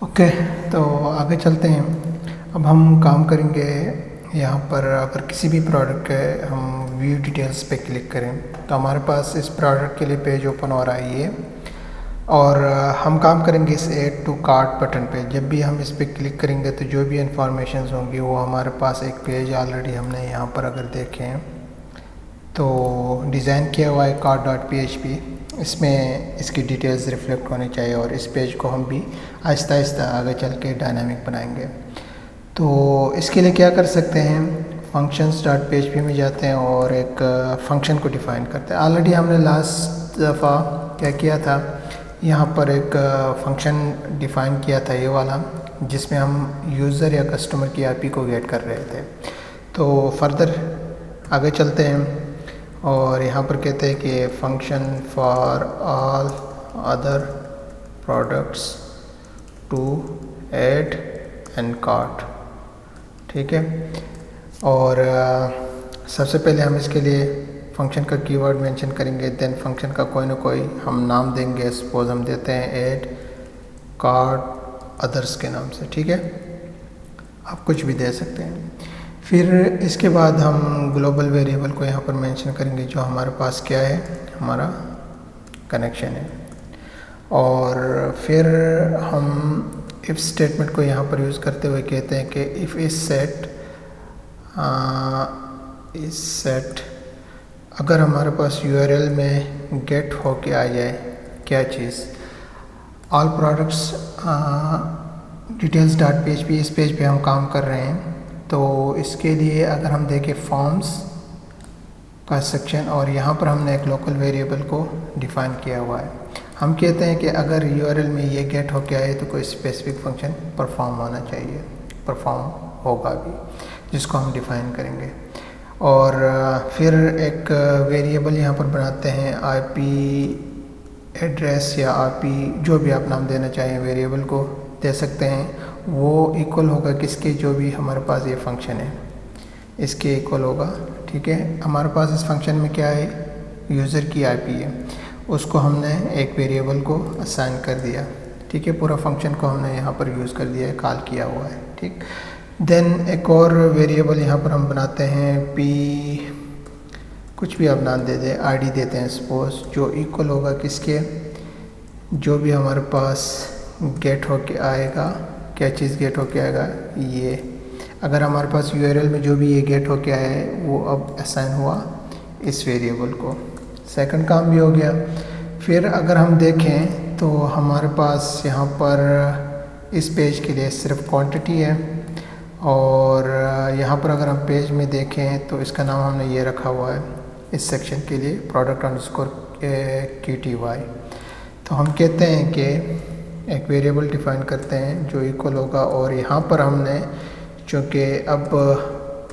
Okay, तो आगे चलते हैं। अब हम काम करेंगे यहाँ पर। अगर किसी भी प्रोडक्ट के हम व्यू डिटेल्स पे क्लिक करें तो हमारे पास इस प्रोडक्ट के लिए पेज ओपन हो रहा है ये। और हम काम करेंगे इस ऐड टू कार्ट बटन पे। जब भी हम इस पे क्लिक करेंगे तो जो भी इंफॉर्मेशन होंगी वो हमारे पास एक पेज ऑलरेडी हमने यहाँ पर अगर देखें तो डिज़ाइन किया हुआ है cart.php। इसमें इसकी डिटेल्स रिफ्लेक्ट होनी चाहिए और इस पेज को हम भी आहिस्ता आहिस्ता आगे चल के डायनामिक बनाएंगे। तो इसके लिए क्या कर सकते हैं, functions.php में जाते हैं और एक फंक्शन को डिफ़ाइन करते हैं। ऑलरेडी हमने लास्ट दफ़ा क्या किया था, यहाँ पर एक फंक्शन डिफ़ाइन किया था ये वाला, जिसमें हम यूज़र या कस्टमर की आईपी को गेट कर रहे थे। तो फर्दर आगे चलते हैं और यहाँ पर कहते हैं कि function for all other products to add and cart. ठीक है, और सबसे पहले हम इसके लिए फंक्शन का कीवर्ड मेंशन करेंगे, देन फंक्शन का कोई ना कोई हम नाम देंगे। सपोज हम देते हैं ऐड कार्ट अदर्स के नाम से। ठीक है, आप कुछ भी दे सकते हैं। फिर इसके बाद हम ग्लोबल वेरिएबल को यहाँ पर मेंशन करेंगे जो हमारे पास क्या है, हमारा कनेक्शन है। और फिर हम इफ़ स्टेटमेंट को यहाँ पर यूज़ करते हुए कहते हैं कि इफ़ इस सेट अगर हमारे पास यूआरएल में गेट होके आ जाए क्या चीज़, ऑल प्रोडक्ट्स डिटेल्स.php, इस पेज पे हम काम कर रहे हैं। तो इसके लिए अगर हम देखें फॉर्म्स का सेक्शन और यहाँ पर हमने एक लोकल वेरिएबल को डिफ़ाइन किया हुआ है। हम कहते हैं कि अगर यूआरएल में ये गेट होके आए तो कोई स्पेसिफिक फंक्शन परफॉर्म होना चाहिए, परफॉर्म होगा भी, जिसको हम डिफ़ाइन करेंगे। और फिर एक वेरिएबल यहाँ पर बनाते हैं आईपी एड्रेस या आईपी, जो भी आप नाम देना चाहें वेरिएबल को दे सकते हैं। वो इक्वल होगा किसके, जो भी हमारे पास ये फंक्शन है इसके इक्वल होगा। ठीक है, हमारे पास इस फंक्शन में क्या है, यूज़र की आईपी है, उसको हमने एक वेरिएबल को असाइन कर दिया। ठीक है, पूरा फंक्शन को हमने यहाँ पर यूज़ कर दिया है, कॉल किया हुआ है। ठीक, देन एक और वेरिएबल यहाँ पर हम बनाते हैं पी, कुछ भी आप नाम दे दें, आईडी देते हैं सपोज, जो इक्वल होगा किसके, जो भी हमारे पास गेट होके आएगा, क्या चीज़ गेट होके आएगा, ये। अगर हमारे पास यूआरएल में जो भी ये गेट होके आया है वो अब असाइन हुआ इस वेरिएबल को। सेकंड काम भी हो गया। फिर अगर हम देखें तो हमारे पास यहाँ पर इस पेज के लिए सिर्फ क्वांटिटी है और यहाँ पर अगर हम पेज में देखें तो इसका नाम हमने ये रखा हुआ है इस सेक्शन के लिए product_QTY। तो हम कहते हैं कि एक वेरिएबल डिफ़ाइन करते हैं जो इक्वल होगा, और यहाँ पर हमने चूँकि अब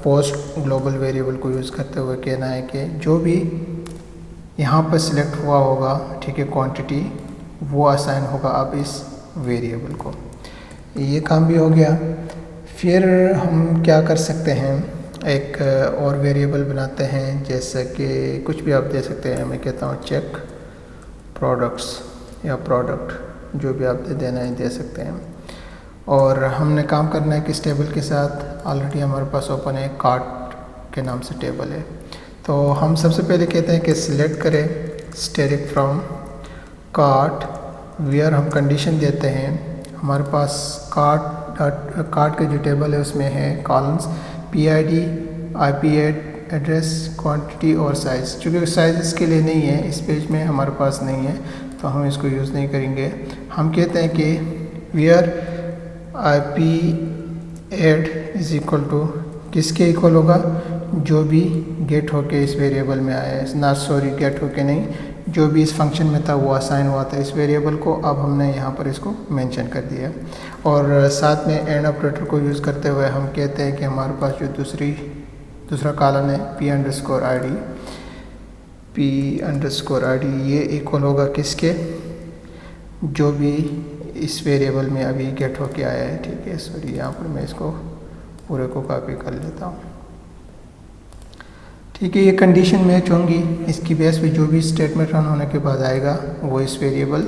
पोस्ट ग्लोबल वेरिएबल को यूज़ करते हुए कहना है कि जो भी यहाँ पर सिलेक्ट हुआ होगा, ठीक है, क्वांटिटी, वो असाइन होगा अब इस वेरिएबल को। ये काम भी हो गया। फिर हम क्या कर सकते हैं, एक और वेरिएबल बनाते हैं, जैसे कि कुछ भी आप दे सकते हैं। मैं कहता हूँ चेक प्रोडक्ट्स या प्रोडक्ट, जो भी आप देना है दे सकते हैं। और हमने काम करना है किस टेबल के साथ, ऑलरेडी हमारे पास ओपन है, कार्ट के नाम से टेबल है। तो हम सबसे पहले कहते हैं कि सिलेक्ट करें स्टैटिक फ्रॉम कार्ट, वेयर हम कंडीशन देते हैं। हमारे पास कार्ट के जो टेबल है उसमें है columns PID, IP address, quantity और साइज़। चूँकि साइज़ इसके लिए नहीं है, इस पेज में हमारे पास नहीं है, तो हम इसको यूज़ नहीं करेंगे। हम कहते हैं कि where IP add is equal to, किसके इक्वल होगा, जो भी गेट होके इस वेरिएबल में आया है, ना सॉरी गेट होके नहीं, जो भी इस फंक्शन में था वो असाइन हुआ था इस वेरिएबल को, अब हमने यहाँ पर इसको मेंशन कर दिया। और साथ में एंड ऑपरेटर को यूज़ करते हुए हम कहते हैं कि हमारे पास जो दूसरा कॉलम है P_ID, ये इक्वल होगा किसके, जो भी इस वेरिएबल में अभी गेट होके आया है। ठीक है, सॉरी यहाँ पर मैं इसको पूरे को कॉपी कर लेता हूँ। ठीक है, ये कंडीशन मैच होंगी, इसकी बेस पे जो भी स्टेटमेंट रन होने के बाद आएगा वो इस वेरिएबल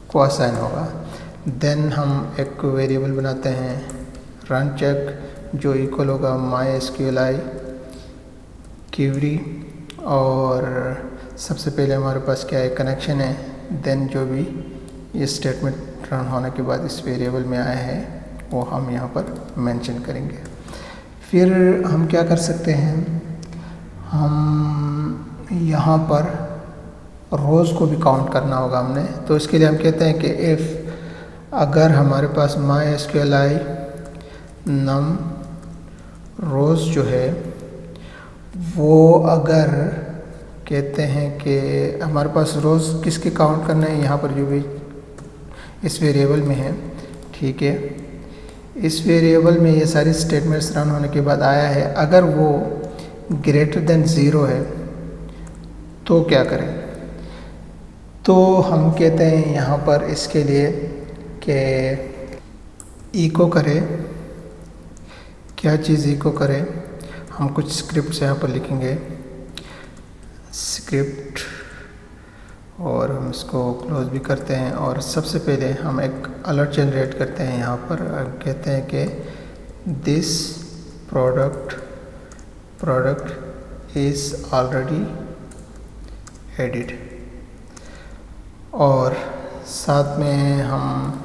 को असाइन होगा। देन हम एक वेरिएबल बनाते हैं रन चेक जो इक्वल होगा MySQLi क्यूरी, और सबसे पहले हमारे पास क्या है, कनेक्शन है। देन जो भी ये स्टेटमेंट रन होने के बाद इस वेरिएबल में आया है वो हम यहाँ पर मेंशन करेंगे। फिर हम क्या कर सकते हैं, हम यहाँ पर रोज़ को भी काउंट करना होगा हमने। तो इसके लिए हम कहते हैं कि इफ़ अगर हमारे पास MySQLi num रोज़ जो है वो अगर कहते हैं कि हमारे पास रोज़ किसके काउंट करना है, यहाँ पर जो भी इस वेरिएबल में है, ठीक है, इस वेरिएबल में ये सारी स्टेटमेंट्स रन होने के बाद आया है, अगर वो ग्रेटर देन 0 है तो क्या करें। तो हम कहते हैं यहाँ पर इसके लिए कि इको करे, क्या चीज़ इको करे, हम कुछ स्क्रिप्ट यहाँ पर लिखेंगे स्क्रिप्ट, और हम इसको क्लोज भी करते हैं। और सबसे पहले हम एक अलर्ट जनरेट करते हैं, यहाँ पर कहते हैं कि this product is already added, और साथ में हम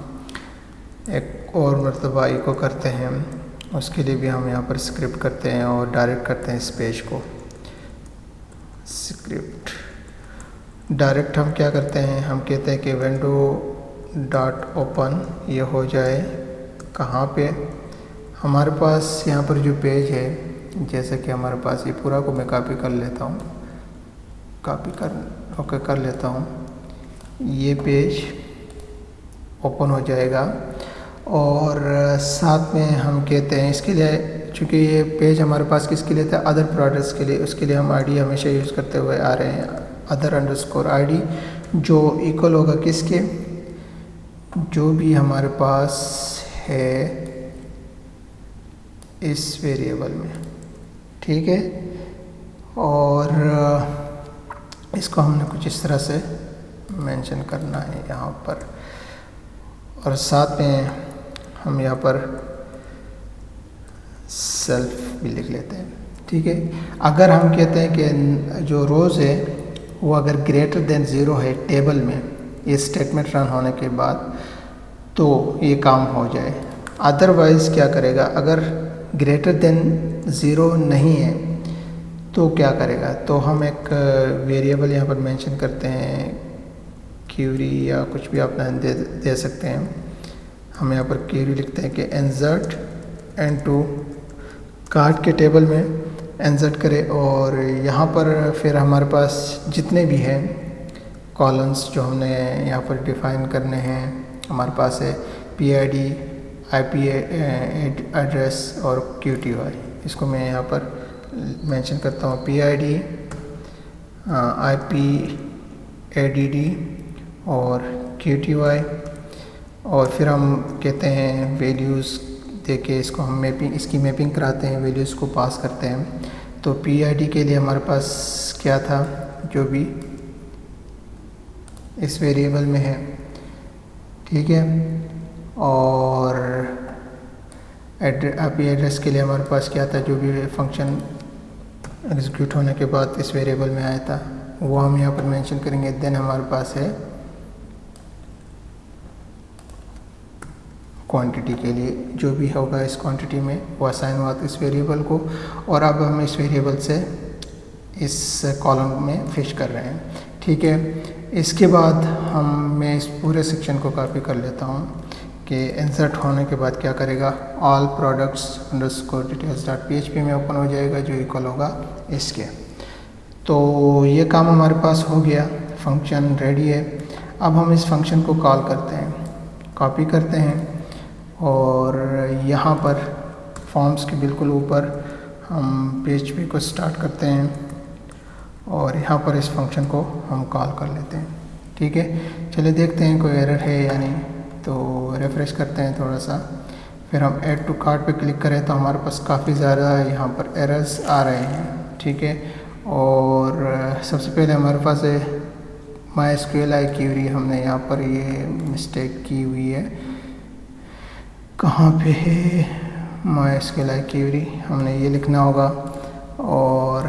एक और मरतबा इको करते हैं, उसके लिए भी हम यहाँ पर स्क्रिप्ट करते हैं और डायरेक्ट करते हैं इस पेज को। स्क्रिप्ट डायरेक्ट हम क्या करते हैं, हम कहते हैं कि विंडो डॉट ओपन ये हो जाए कहाँ पे, हमारे पास यहाँ पर जो पेज है, जैसे कि हमारे पास ये पूरा को मैं कॉपी कर लेता हूँ, कर लेता हूँ, ये पेज ओपन हो जाएगा। और साथ में हम कहते हैं इसके लिए, चूँकि ये पेज हमारे पास किसके लिए था, अदर प्रोडक्ट्स के लिए, उसके लिए हम ID हमेशा यूज़ करते हुए आ रहे हैं, other_id जो इक्वल होगा किसके, जो भी हमारे पास है इस वेरिएबल में, ठीक है। और इसको हमने कुछ इस तरह से मेंशन करना है यहाँ पर, और साथ में हम यहाँ पर सेल्फ भी लिख लेते हैं, ठीक है। अगर हम कहते हैं कि जो रोज़ है वो अगर ग्रेटर देन 0 है टेबल में ये स्टेटमेंट रन होने के बाद, तो ये काम हो जाए। अदरवाइज़ क्या करेगा, अगर ग्रेटर देन 0 नहीं है तो क्या करेगा, तो हम एक वेरिएबल यहाँ पर मेंशन करते हैं क्यूरी या कुछ भी आप दे सकते हैं। हम यहाँ पर क्यूरी लिखते हैं कि insert N2 कार्ड के टेबल में इंसर्ट करें, और यहाँ पर फिर हमारे पास जितने भी हैं कॉलम्स जो हमने यहाँ पर डिफ़ाइन करने हैं, हमारे पास है PID, IP एड्रेस और QTY। इसको मैं यहाँ पर मेंशन करता हूँ PID, IP ADD और QTY, और फिर हम कहते हैं वैल्यूज़ देके इसको हम इसकी मैपिंग कराते हैं, वैल्यूज़ को पास करते हैं। तो PID के लिए हमारे पास क्या था, जो भी इस वेरिएबल में है, ठीक है। और IP एड्रेस के लिए हमारे पास क्या था, जो भी फंक्शन एग्जीक्यूट होने के बाद इस वेरिएबल में आया था वो हम यहाँ पर मेंशन करेंगे। देन हमारे पास है क्वांटिटी के लिए जो भी होगा इस क्वांटिटी में वो असाइन हुआ इस वेरिएबल को, और अब हम इस वेरिएबल से इस कॉलम में फिश कर रहे हैं, ठीक है। इसके बाद मैं इस पूरे सेक्शन को कॉपी कर लेता हूँ कि इंसर्ट होने के बाद क्या करेगा, all products underscore details dot PHP में ओपन हो जाएगा जो इक्वल होगा इसके। तो ये काम हमारे पास हो गया, फंक्शन रेडी है। अब हम इस फंक्शन को कॉल करते हैं, कॉपी करते हैं, और यहाँ पर फॉर्म्स के बिल्कुल ऊपर हम PHP को स्टार्ट करते हैं, और यहाँ पर इस फंक्शन को हम कॉल कर लेते हैं, ठीक है। चलिए देखते हैं कोई एरर है या नहीं, तो रिफ्रेश करते हैं थोड़ा सा, फिर हम ऐड टू कार्ट पे क्लिक करें तो हमारे पास काफ़ी ज़्यादा यहाँ पर एरर्स आ रहे हैं, ठीक है। और सबसे पहले हमारे पास है MySQLi क्यूरी, हमने यहाँ पर ये मिस्टेक की हुई है, कहाँ पे है MySQL क्वेरी, हमने ये लिखना होगा और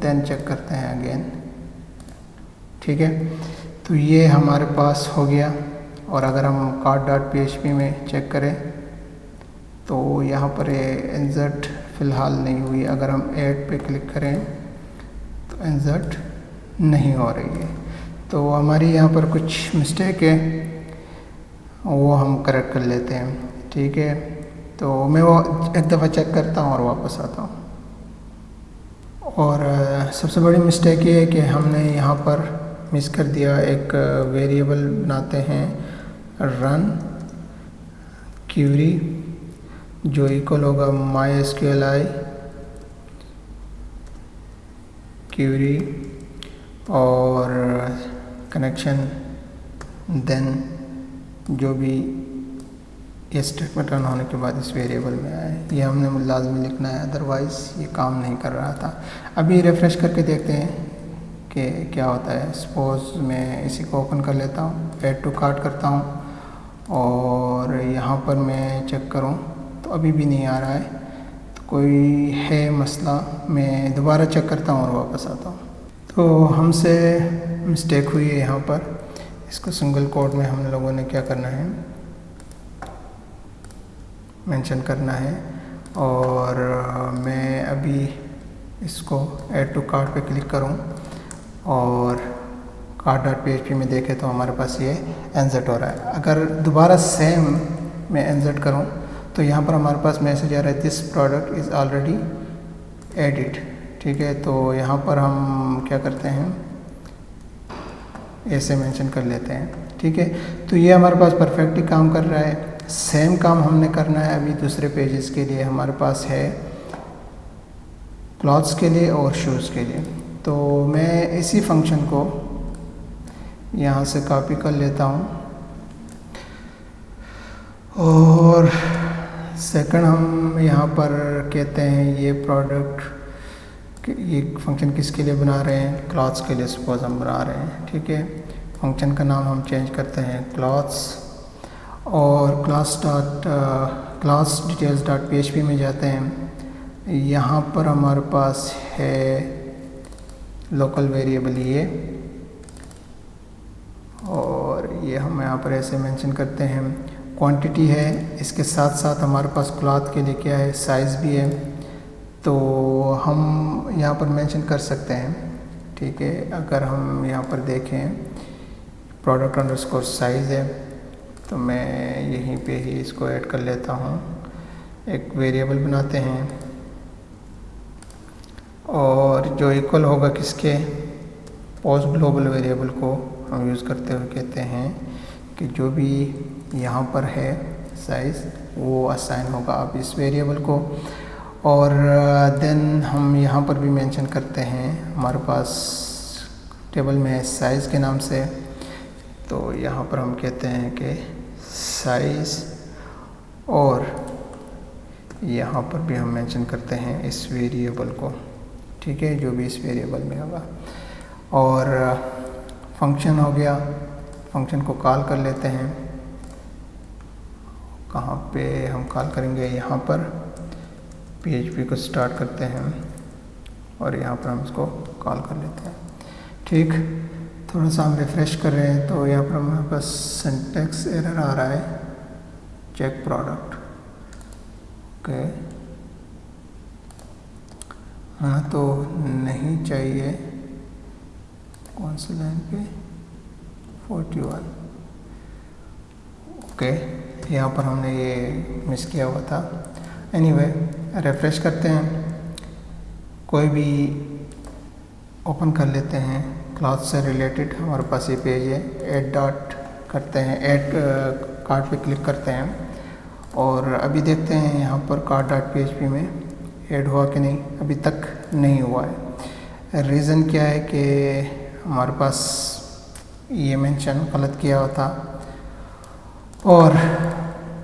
देन चेक करते हैं अगेन। ठीक है, तो ये हमारे पास हो गया। और अगर हम cart.php में चेक करें तो यहाँ पर ये इंसर्ट फ़िलहाल नहीं हुई। अगर हम ऐड पे क्लिक करें तो इंसर्ट नहीं हो रही है, तो हमारी यहाँ पर कुछ मिस्टेक है, वो हम करेक्ट कर लेते हैं। ठीक है, तो मैं वो एक दफ़ा चेक करता हूँ और वापस आता हूँ। और सबसे बड़ी मिस्टेक ये है कि हमने यहाँ पर मिस कर दिया, एक वेरिएबल बनाते हैं रन क्वेरी जो इक्वल होगा MySQL क्वेरी और कनेक्शन, देन जो भी ये स्टेटमेंट रन होने के बाद इस वेरिएबल में आए, ये हमने लाजमी लिखना है, अदरवाइज़ ये काम नहीं कर रहा था। अभी रिफ़्रेश करके देखते हैं कि क्या होता है। सपोज़ मैं इसी को ओपन कर लेता हूँ, ऐड टू कार्ट करता हूँ और यहाँ पर मैं चेक करूँ तो अभी भी नहीं आ रहा है, तो कोई है मसला। मैं दोबारा चेक करता हूँ और वापस आता हूँ। तो हमसे मिस्टेक हुई है यहाँ पर। इसको सिंगल कोड में हम लोगों ने क्या करना है, मेंशन करना है। और मैं अभी इसको ऐड टू कार्ट पे क्लिक करूं और cart.php में देखें तो हमारे पास ये इंसर्ट हो रहा है। अगर दोबारा सेम मैं इंसर्ट करूं तो यहाँ पर हमारे पास मैसेज आ रहा है this product is already added. ठीक है, तो यहाँ पर हम क्या करते हैं, ऐसे मेंशन कर लेते हैं। ठीक है, तो ये हमारे पास परफेक्टली काम कर रहा है। सेम काम हमने करना है अभी दूसरे पेजेस के लिए। हमारे पास है क्लॉथ्स के लिए और शूज़ के लिए। तो मैं इसी फंक्शन को यहाँ से कॉपी कर लेता हूँ और सेकंड हम यहाँ पर कहते हैं ये प्रोडक्ट, ये फंक्शन किसके लिए बना रहे हैं, क्लॉथ्स के लिए सपोज हम बना रहे हैं। ठीक है, फंक्शन का नाम हम चेंज करते हैं क्लॉथ्स और क्लास डिटेल्स डॉट php में जाते हैं। यहाँ पर हमारे पास है लोकल वेरिएबल ये, और ये हम यहाँ पर ऐसे मेंशन करते हैं। क्वांटिटी है, इसके साथ साथ हमारे पास क्लॉथ के लिए क्या है, साइज़ भी है, तो हम यहाँ पर मेंशन कर सकते हैं। ठीक है, अगर हम यहाँ पर देखें प्रोडक्ट अंडरस्कोर साइज़ है, तो मैं यहीं पे ही इसको ऐड कर लेता हूँ। एक वेरिएबल बनाते हैं और जो इक्वल होगा किसके, पोस्ट ग्लोबल वेरिएबल को हम यूज़ करते हुए कहते हैं कि जो भी यहाँ पर है साइज़ वो असाइन होगा अब इस वेरिएबल को। और देन हम यहाँ पर भी मेंशन करते हैं, हमारे पास टेबल में है साइज़ के नाम से, तो यहाँ पर हम कहते हैं कि साइज़, और यहाँ पर भी हम मेंशन करते हैं इस वेरिएबल को। ठीक है, जो भी इस वेरिएबल में होगा। और फंक्शन हो गया, फंक्शन को कॉल कर लेते हैं। कहाँ पे हम कॉल करेंगे, यहाँ पर PHP को स्टार्ट करते हैं और यहाँ पर हम इसको कॉल कर लेते हैं। ठीक, थोड़ा सा हम रिफ़्रेश कर रहे हैं तो यहाँ पर हमारे पास सिंटैक्स एरर आ रहा है, चेक प्रोडक्ट। ओके, हाँ तो नहीं चाहिए, कौन सी लाइन पे, 41। ओके, यहाँ पर हमने ये मिस किया हुआ था। एनीवे, रिफ़्रेश करते हैं, कोई भी ओपन कर लेते हैं क्लॉथ से रिलेटेड। हमारे पास ये पेज है, ऐड डॉट करते हैं, ऐड कार्ट पे क्लिक करते हैं और अभी देखते हैं यहाँ पर cart.php में ऐड हुआ कि नहीं, अभी तक नहीं हुआ है। रीज़न क्या है कि हमारे पास ये मेंशन गलत किया हुआ था। और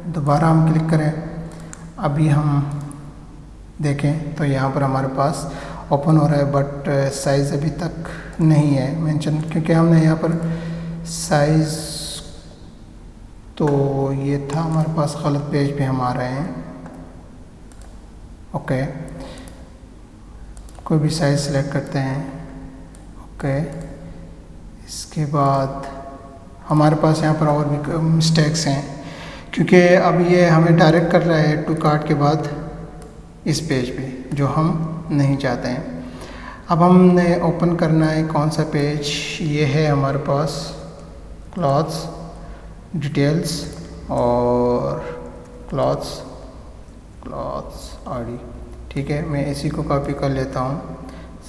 दोबारा हम क्लिक करें, अभी हम देखें तो यहाँ पर हमारे पास ओपन हो रहा है, बट साइज़ अभी तक नहीं है मेंशन, क्योंकि हमने यहाँ पर साइज़ तो ये था हमारे पास गलत पेज पे हम आ रहे हैं। ओके, कोई भी साइज सेलेक्ट करते हैं। ओके, इसके बाद हमारे पास यहाँ पर और भी मिस्टेक्स हैं, क्योंकि अब ये हमें डायरेक्ट कर रहा है ऐड टू कार्ट के बाद इस पेज पे, जो हम नहीं चाहते हैं। अब हमने ओपन करना है कौन सा पेज, ये है हमारे पास क्लॉथ्स डिटेल्स और क्लॉथ्स आईडी। ठीक है, मैं इसी को कॉपी कर लेता हूँ,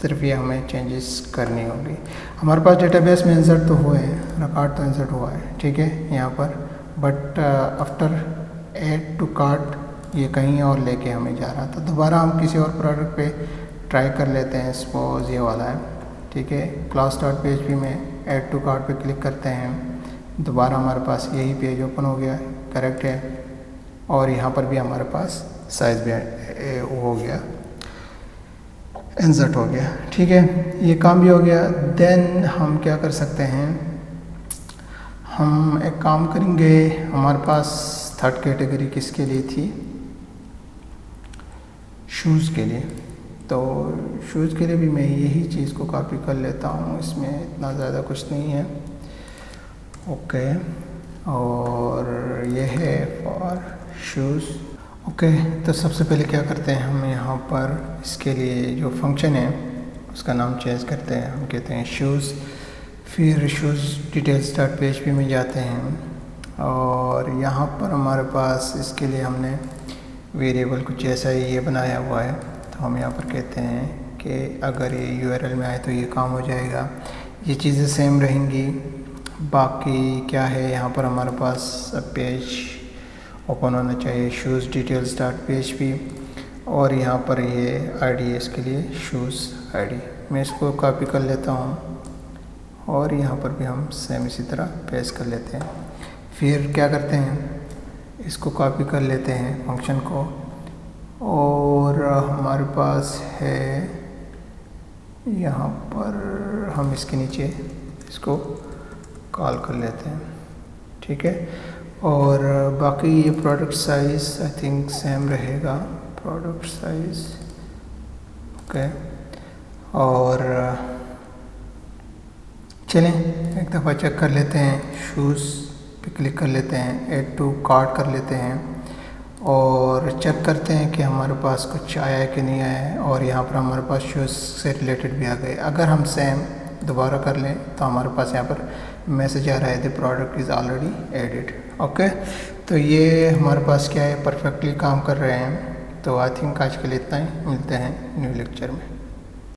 सिर्फ ये हमें चेंजेस करनी होगी। हमारे पास डेटाबेस में इंसर्ट तो हुए हैं, रिकॉर्ड तो इंसर्ट हुआ है, ठीक है यहाँ पर, but after add to cart ये कहीं और लेके हमें जा रहा था। दोबारा हम किसी और प्रोडक्ट पे ट्राई कर लेते हैं। सपोज ये वाला है, ठीक है, class dot P H P में ऐड टू कार्ट पे क्लिक करते हैं, दोबारा हमारे पास यही पेज ओपन हो गया, करेक्ट है। और यहाँ पर भी हमारे पास साइज भी हो गया, इंसर्ट हो गया, ठीक है, ये काम भी हो गया। देन हम क्या कर सकते हैं, हम एक काम करेंगे, हमारे पास थर्ड कैटेगरी किसके लिए थी, शूज़ के लिए। तो शूज़ के लिए भी मैं यही चीज़ को कॉपी कर लेता हूँ, इसमें इतना ज़्यादा कुछ नहीं है। ओके, और ये है फॉर शूज़। ओके, तो सबसे पहले क्या करते हैं, हम यहाँ पर इसके लिए जो फंक्शन है उसका नाम चेंज करते हैं, हम कहते हैं शूज़। फिर शूज़ डिटेल्स डॉट पीएचपी में जाते हैं और यहाँ पर हमारे पास इसके लिए हमने वेरिएबल कुछ ऐसा ही ये बनाया हुआ है। तो हम यहाँ पर कहते हैं कि अगर ये यूआरएल में आए तो ये काम हो जाएगा, ये चीज़ें सेम रहेंगी। बाकी क्या है, यहाँ पर हमारे पास पेज ओपन होना चाहिए शूज़ डिटेल्स डॉट पीएचपी, और यहाँ पर ये आईडी है इसके लिए शूज़ आईडी। मैं इसको कॉपी कर लेता हूँ और यहाँ पर भी हम सेम इसी तरह पेस्ट कर लेते हैं। फिर क्या करते हैं, इसको कॉपी कर लेते हैं फंक्शन को, और हमारे पास है यहाँ पर, हम इसके नीचे इसको कॉल कर लेते हैं, ठीक है। और बाकी ये product size I think same रहेगा, प्रोडक्ट साइज़ ओके। और चलें एक दफ़ा चेक कर लेते हैं, शूज़ पे क्लिक कर लेते हैं, ऐड टू कार्ट कर लेते हैं और चेक करते हैं कि हमारे पास कुछ आया है कि नहीं आया है। और यहाँ पर हमारे पास शूज़ से रिलेटेड भी आ गए। अगर हम सेम दोबारा कर लें तो हमारे पास यहाँ पर मैसेज आ रहा है the product is already added. Okay, तो ये हमारे पास क्या है, परफेक्टली काम कर रहे हैं। तो आई थिंक आज के लिए इतना ही, मिलते हैं न्यू लेक्चर में।